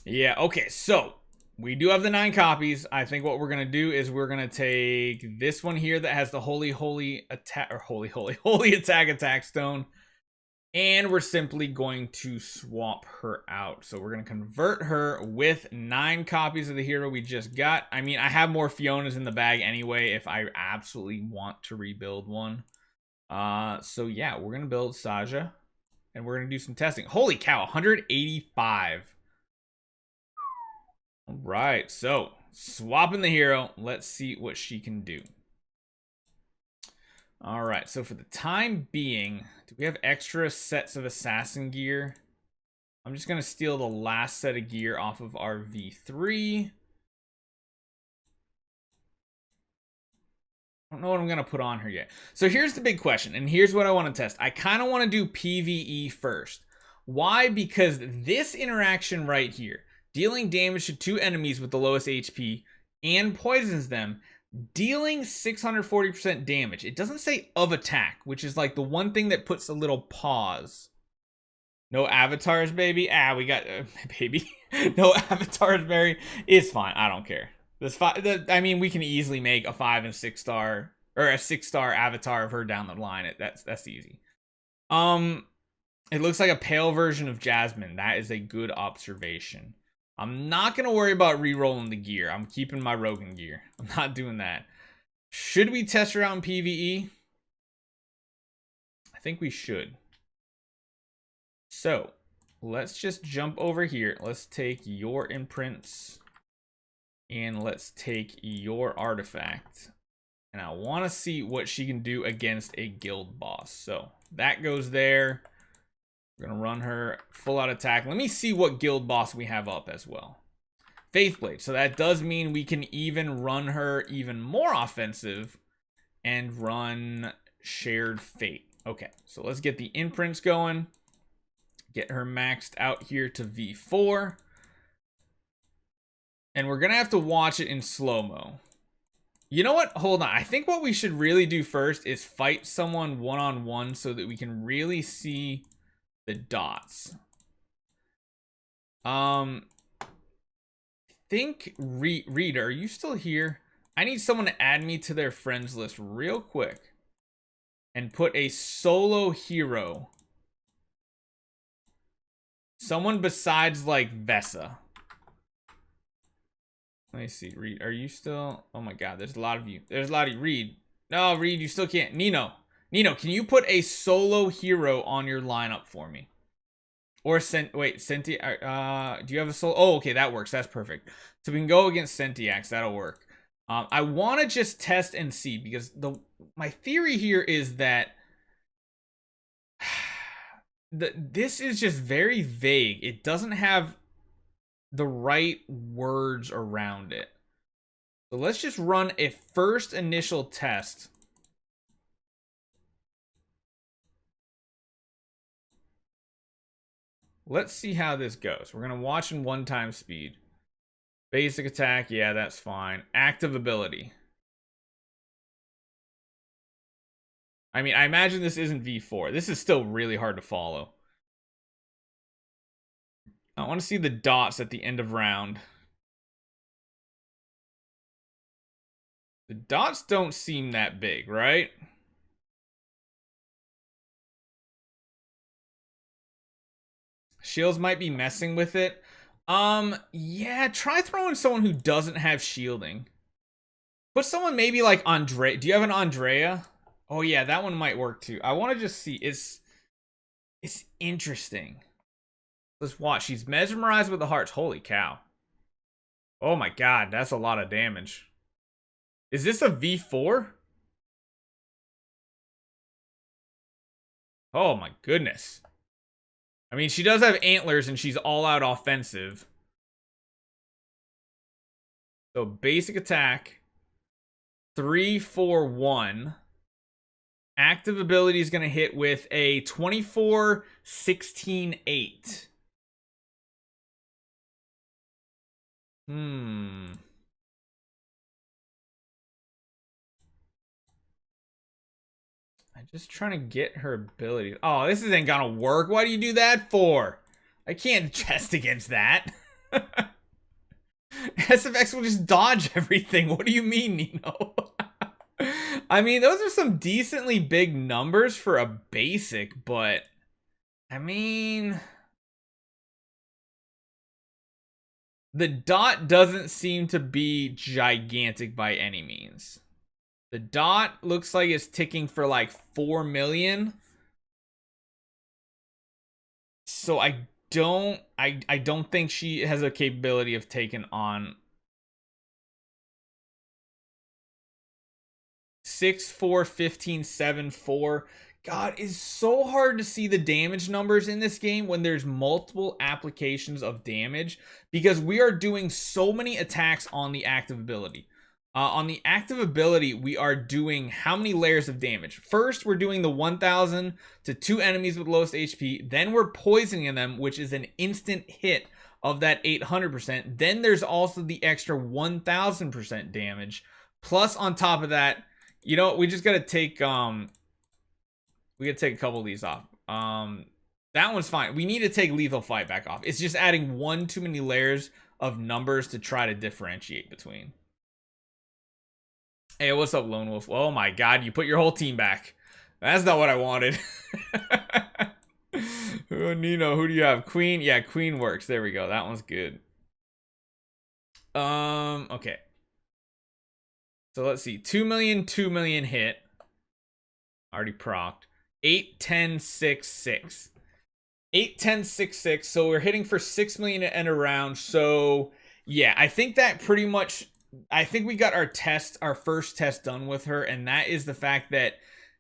Yeah, okay, so we do have the 9 copies. I think what we're gonna do is we're gonna take this one here that has the holy attack, or holy attack stone, and we're simply going to swap her out. So we're gonna convert her with 9 copies of the hero we just got. I mean, I have more Fionas in the bag anyway if I absolutely want to rebuild one. So yeah, we're gonna build Saja, and we're gonna do some testing. Holy cow, 185. All right, so swapping the hero. Let's see what she can do. All right, so for the time being, do we have extra sets of assassin gear? I'm just going to steal the last set of gear off of our V3. I don't know what I'm going to put on her yet. So here's the big question, and here's what I want to test. I kind of want to do PvE first. Why? Because this interaction right here, dealing damage to 2 enemies with the lowest HP and poisons them, dealing 640% damage. It doesn't say of attack, which is like the one thing that puts a little pause. No avatars, baby. We got baby. No avatars, Mary. It's fine. I don't care. I mean, we can easily make a 5 and 6 star, or a 6-star avatar of her down the line. That's easy. It looks like a pale version of Jasmine. That is a good observation. I'm not going to worry about re-rolling the gear. I'm keeping my Rogan gear. I'm not doing that. Should we test her out in PvE? I think we should. So, let's just jump over here. Let's take your imprints. And let's take your artifact. And I want to see what she can do against a guild boss. So, that goes there. We're going to run her full out attack. Let me see what guild boss we have up as well. Faithblade. So that does mean we can even run her even more offensive and run Shared Fate. Okay, so let's get the imprints going. Get her maxed out here to V4. And we're going to have to watch it in slow-mo. You know what? Hold on. I think what we should really do first is fight someone one-on-one so that we can really see the dots. Think Reader, are you still here? I need someone to add me to their friends list real quick and put a solo hero. Someone besides like Vesa. Let me see. Reed, are you still? Oh my god, there's a lot of you. There's a lot of you. Reed. No, Reed, you still can't. Nino, can you put a solo hero on your lineup for me? Or Senti, do you have a solo? Oh, okay, that works. That's perfect. So we can go against Sentiax. That'll work. I want to just test and see, because my theory here is that this is just very vague. It doesn't have the right words around it. So let's just run a first initial test. Let's see how this goes. We're going to watch in 1 time speed. Basic attack, yeah, that's fine. Active ability. I mean, I imagine this isn't V4. This is still really hard to follow. I want to see the dots at the end of round. The dots don't seem that big, right? Shields might be messing with it. Yeah, try throwing someone who doesn't have shielding. Put someone maybe like Andre. Do you have an Andrea? Oh yeah, that one might work too. I want to just see. It's interesting. Let's watch. She's mesmerized with the hearts. Holy cow. Oh my god, that's a lot of damage. Is this a V4? Oh my goodness. I mean, she does have antlers and she's all out offensive. So basic attack. 3, 4, 1. Active ability is going to hit with a 24, 16, 8. I'm just trying to get her ability. Oh, this isn't gonna work. Why do you do that for? I can't chest against that. SFX will just dodge everything. What do you mean, Nino? I mean, those are some decently big numbers for a basic, but I mean, the dot doesn't seem to be gigantic by any means. The dot looks like it's ticking for like 4 million. So I don't think she has a capability of taking on 6-4, 15, 7-4. God, it's so hard to see the damage numbers in this game when there's multiple applications of damage because we are doing so many attacks on the active ability. On the active ability, we are doing how many layers of damage? First, we're doing the 1,000 to 2 enemies with lowest HP. Then we're poisoning them, which is an instant hit of that 800%. Then there's also the extra 1,000% damage. Plus, on top of that, you know, we just gotta take we gotta take a couple of these off. That one's fine. We need to take lethal fight back off. It's just adding one too many layers of numbers to try to differentiate between. Hey, what's up, Lone Wolf? Oh my god, you put your whole team back. That's not what I wanted. Oh, Nino, who do you have? Queen? Yeah, Queen works. There we go. That one's good. Okay. So let's see. 2 million, 2 million hit. Already procced. 8, 10, 6, 6. 8, 10, 6, 6. So we're hitting for 6 million to end a round. So yeah, I think that pretty much, I think we got our first test done with her, and that is the fact that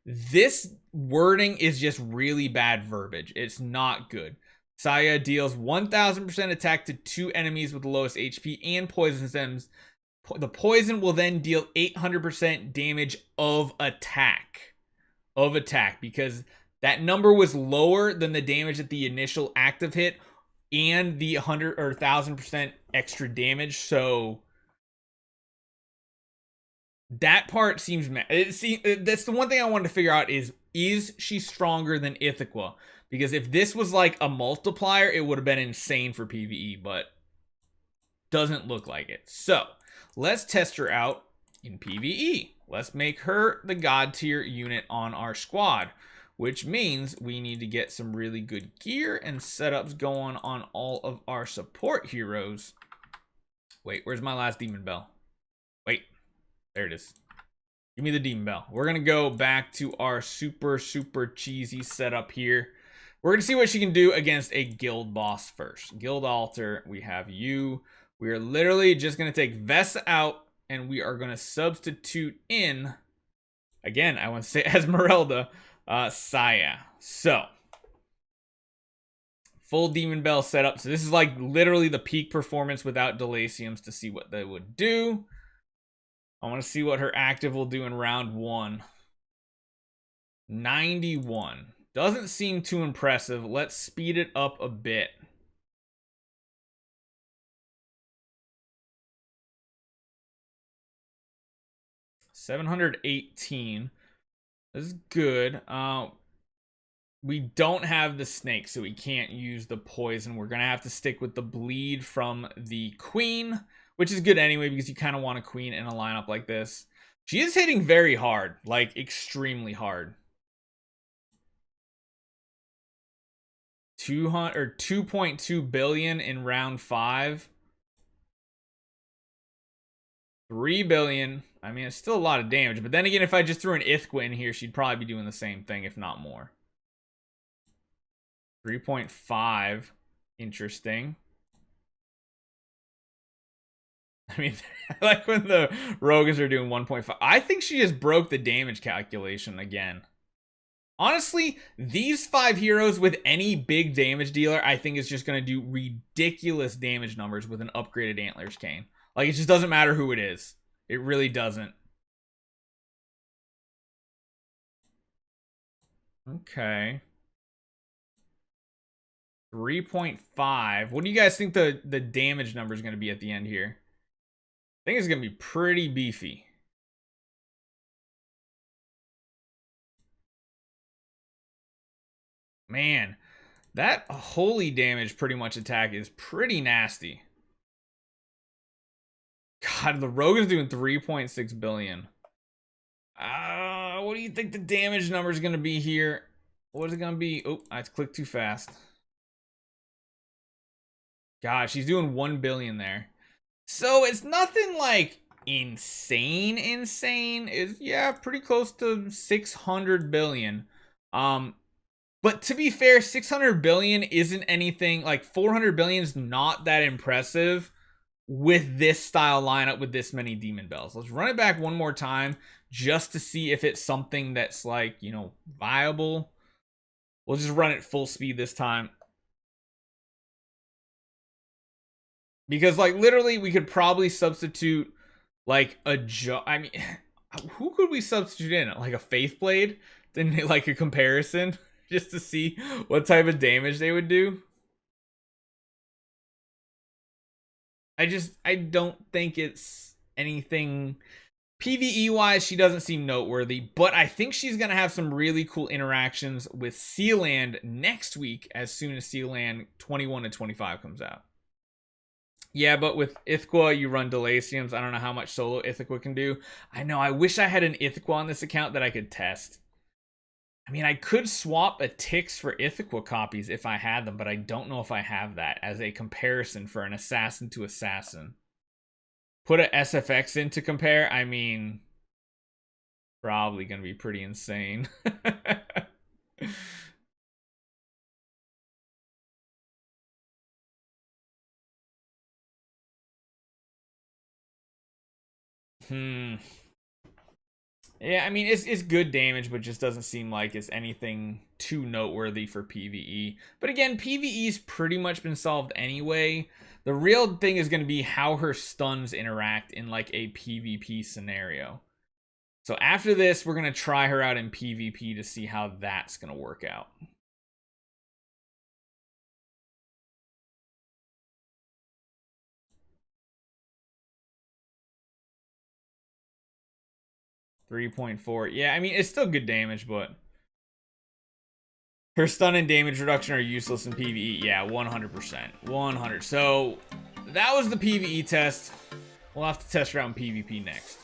this wording is just really bad verbiage. It's not good. Saja deals 1000% attack to 2 enemies with the lowest HP and poisons them. The poison will then deal 800% damage of attack. Because that number was lower than the damage at the initial active hit and the 100 or 1000% extra damage. So that part seems that's the one thing I wanted to figure out is she stronger than Ithaqua? Because if this was like a multiplier, it would have been insane for PvE, but doesn't look like it. So let's test her out in PvE. Let's make her the god tier unit on our squad, which means we need to get some really good gear and setups going on all of our support heroes. Wait, where's my last demon bell? Wait, there it is. Give me the demon bell. We're gonna go back to our super cheesy setup here. We're gonna see what she can do against a guild boss first. Guild altar, we have you. We are literally just gonna take Vesta out, and we are gonna substitute in, again, I want to say Esmeralda, Saja. So full demon bell setup. So this is like literally the peak performance without Delaciums to see what they would do. I want to see what her active will do in round 1. 91. Doesn't seem too impressive. Let's speed it up a bit. $718. This is good. We don't have the snake, so we can't use the poison. We're gonna have to stick with the bleed from the queen, which is good anyway because you kind of want a queen in a lineup like this. She is hitting very hard, like extremely hard. 2.2 billion in round 5. 3 billion. I mean, it's still a lot of damage, but then again, if I just threw an Ithaqua in here, she'd probably be doing the same thing, if not more. 3.5. Interesting. I mean, I like when the Rogues are doing 1.5. I think she just broke the damage calculation again. Honestly, these 5 heroes with any big damage dealer, I think is just going to do ridiculous damage numbers with an upgraded Antlers cane. Like, it just doesn't matter who it is. It really doesn't. Okay. 3.5. What do you guys think the damage number is going to be at the end here? I think it's going to be pretty beefy. Man, that holy damage pretty much attack is pretty nasty. God, the Rogan's doing 3.6 billion. What do you think the damage number is going to be here? What is it going to be? Oh, I clicked too fast. God, she's doing 1 billion there. So it's nothing like insane. It's, yeah, pretty close to 600 billion. But to be fair, 600 billion isn't anything, like 400 billion is not that impressive with this style lineup with this many demon bells. Let's run it back one more time just to see if it's something that's like, you know, viable. We'll just run it full speed this time. Because like literally we could probably substitute like a I mean, who could we substitute in? Like a Faith Blade? Then like a comparison just to see what type of damage they would do. I don't think it's anything PvE wise. She doesn't seem noteworthy, but I think she's gonna have some really cool interactions with Sealand next week as soon as Sealand 21 to 25 comes out. Yeah, but with Ithaqua, you run Delaciums. I don't know how much solo Ithaqua can do. I know, I wish I had an Ithaqua on this account that I could test. I mean, I could swap a Tix for Ithaqua copies if I had them, but I don't know if I have that as a comparison for an assassin to assassin. Put a SFX in to compare. I mean, probably going to be pretty insane. Yeah, I mean, it's good damage, but just doesn't seem like it's anything too noteworthy for PvE. But again, PvE's pretty much been solved anyway. The real thing is going to be how her stuns interact in like a PvP scenario. So after this, we're going to try her out in PvP to see how that's going to work out. .4. Yeah, I mean, it's still good damage, but her stun and damage reduction are useless in PvE. Yeah, 100%. 100. So that was the PvE test. We'll have to test her out in PvP next.